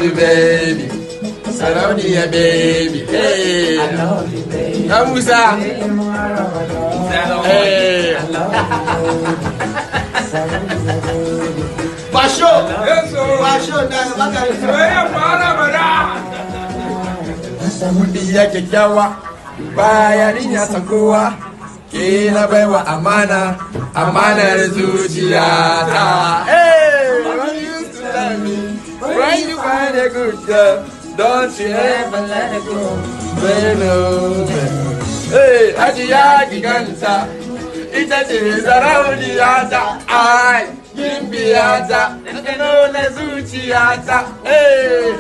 love you, baby. Sarauniya, baby. Hey, I love you, baby. Musa. Hey. Basho. Basho na magana. Soyayya fara bada. Mudiya kyakkyawa. Bayanin ya san kowa. Ke na baiwa amana. Amanar zuciyata. Hey, when you used to love me. When you find a good job. Don't you ever let it go. Baby. Hey, ajiya giganta. Ita ce sarauniyata. Ai, gimbiyata. Ita nuna zuciyata. Hey.